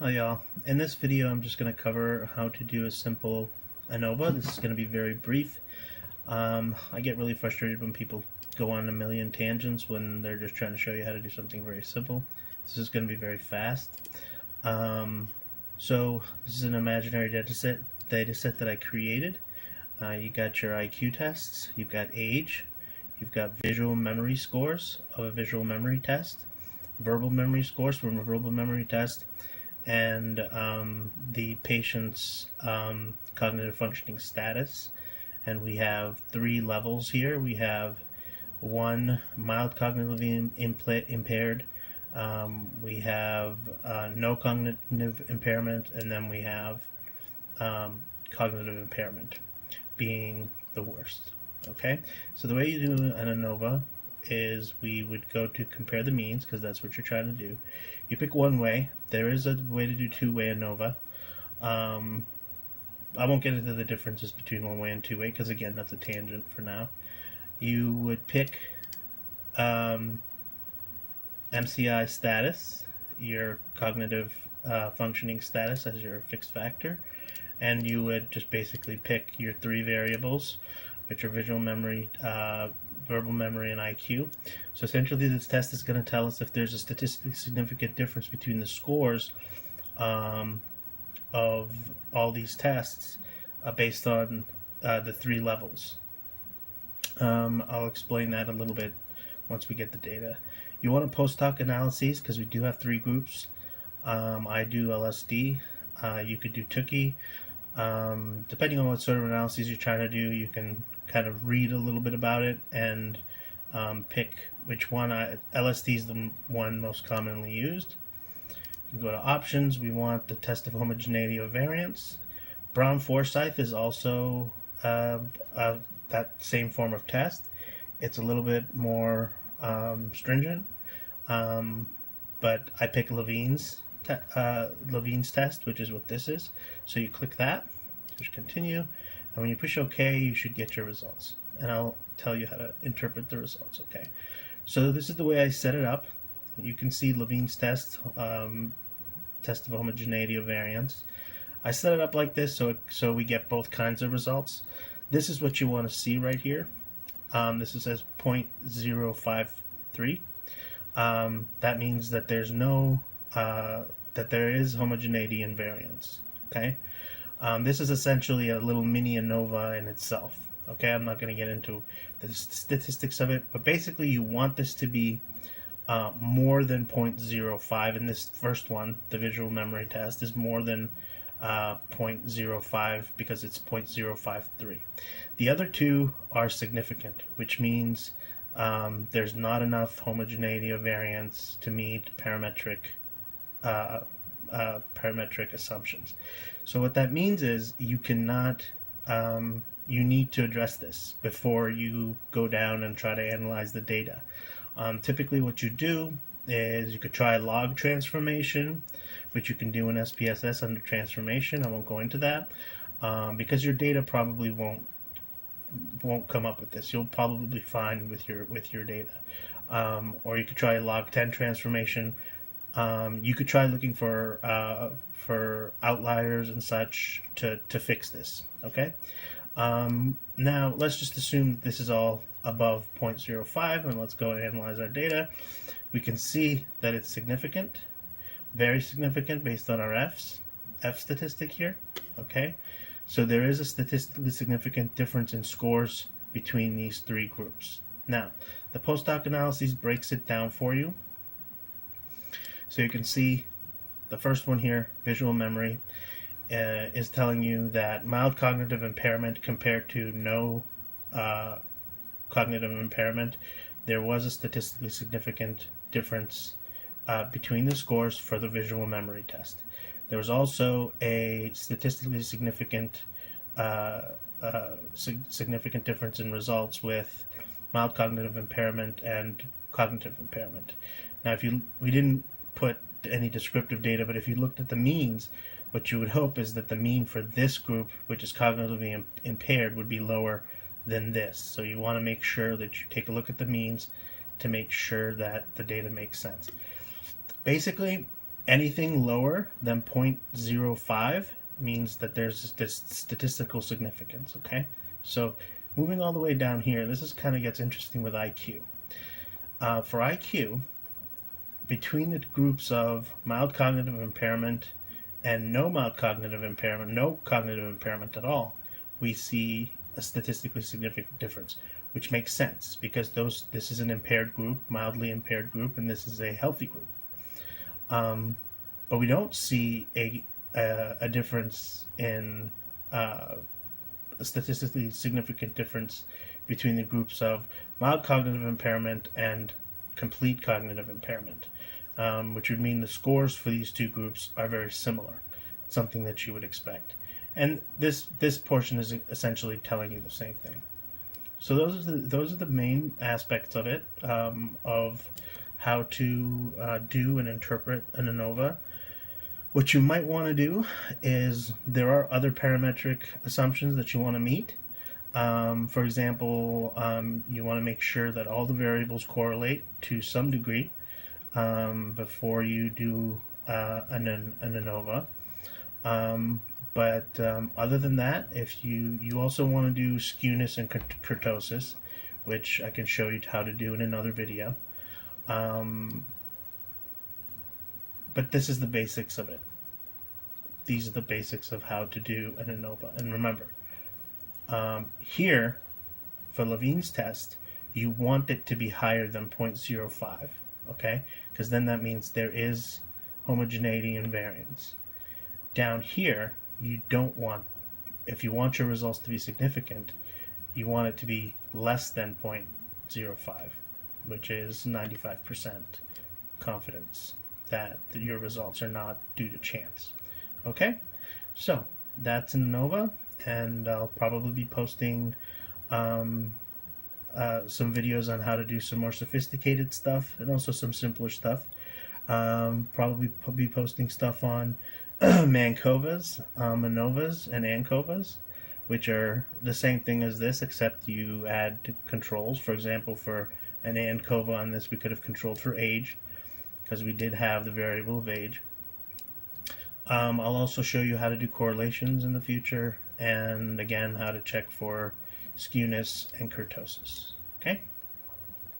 Hi y'all. In this video I'm just going to cover how to do a simple ANOVA. This is going to be very brief. I get really frustrated when people go on a million tangents when they're just trying to show you how to do something very simple. This is going to be very fast. So this is an imaginary dataset that I created. You got your IQ tests, you've got age, you've got visual memory scores of a visual memory test, verbal memory scores from a verbal memory test, and the patient's cognitive functioning status. And we have 3 levels here. We have 1 mild cognitively impaired, we have no cognitive impairment, and then we have cognitive impairment being the worst. Okay, so the way you do an ANOVA is we would go to compare the means, because that's what you're trying to do. You pick one way. There is a way to do two-way ANOVA. I won't get into the differences between one-way and two-way, because again, that's a tangent for now. You would pick MCI status, your cognitive functioning status, as your fixed factor, and you would just basically pick your 3 variables, which are visual memory, verbal memory, and IQ. So essentially this test is going to tell us if there's a statistically significant difference between the scores of all these tests based on the 3 levels. I'll explain that a little bit once we get the data. You want a post-hoc analyses because we do have 3 groups. I do LSD. You could do Tukey. Depending on what sort of analyses you're trying to do, you can kind of read a little bit about it and pick which one. LSD is the one most commonly used. You can go to options. We want the test of homogeneity of variance. Brown-Forsyth is also that same form of test. It's a little bit more stringent, but I pick Levine's test, which is what this is. So you click that, push continue, and when you push OK, you should get your results. And I'll tell you how to interpret the results. Okay, so this is the way I set it up. You can see Levine's test, test of homogeneity of variance. I set it up like this so we get both kinds of results. This is what you want to see right here. This is as 0.053. That means that there's no that there is homogeneity and variance. Okay, this is essentially a little mini ANOVA in itself. Okay, I'm not going to get into the statistics of it, but basically you want this to be more than 0.05. In this first one, the visual memory test is more than 0.05 because it's 0.053. The other 2 are significant, which means there's not enough homogeneity of variance to meet parametric assumptions. So what that means is you cannot, you need to address this before you go down and try to analyze the data. Typically what you do is you could try log transformation, which you can do in SPSS under transformation. I won't go into that because your data probably won't come up with this. You'll probably be fine with your data. Or you could try log 10 transformation. You could try looking for outliers and such to fix this. Okay. Now let's just assume that this is all above 0.05, and let's go and analyze our data. We can see that it's significant, very significant based on our F statistic here. Okay, so there is a statistically significant difference in scores between these 3 groups. Now, the post-hoc analysis breaks it down for you. So you can see the first one here, visual memory, is telling you that mild cognitive impairment compared to no cognitive impairment, there was a statistically significant difference between the scores for the visual memory test. There was also a statistically significant difference in results with mild cognitive impairment and cognitive impairment. Now, we didn't put any descriptive data, but if you looked at the means, what you would hope is that the mean for this group, which is cognitively impaired, would be lower than this. So you want to make sure that you take a look at the means to make sure that the data makes sense. Basically, Anything lower than 0.05 means that there's this statistical significance, okay? So moving all the way down here, this is kind of gets interesting with IQ. For IQ, between the groups of mild cognitive impairment and no mild cognitive impairment, no cognitive impairment at all, we see a statistically significant difference, which makes sense because this is an impaired group, mildly impaired group, and this is a healthy group. But we don't see a difference in a statistically significant difference between the groups of mild cognitive impairment and complete cognitive impairment, which would mean the scores for these two groups are very similar, something that you would expect. And this portion is essentially telling you the same thing. So those are the main aspects of it, of how to do and interpret an ANOVA. What you might want to do is there are other parametric assumptions that you want to meet. For example, you want to make sure that all the variables correlate to some degree before you do an ANOVA. But other than that, if you also want to do skewness and kurtosis, which I can show you how to do in another video. But this is the basics of it. These are the basics of how to do an ANOVA. And remember, here, for Levine's test, you want it to be higher than 0.05, okay? Because then that means there is homogeneity and variance. Down here, you don't want, if you want your results to be significant, you want it to be less than 0.05, which is 95% confidence that your results are not due to chance. Okay, so that's an ANOVA, and I'll probably be posting some videos on how to do some more sophisticated stuff and also some simpler stuff. Probably be posting stuff on Mankovas, ANOVAs, and ANCOVAs, which are the same thing as this, except you add controls. For example, for an ANCOVA on this, we could have controlled for age, because we did have the variable of age. I'll also show you how to do correlations in the future, and again, how to check for skewness and kurtosis. Okay?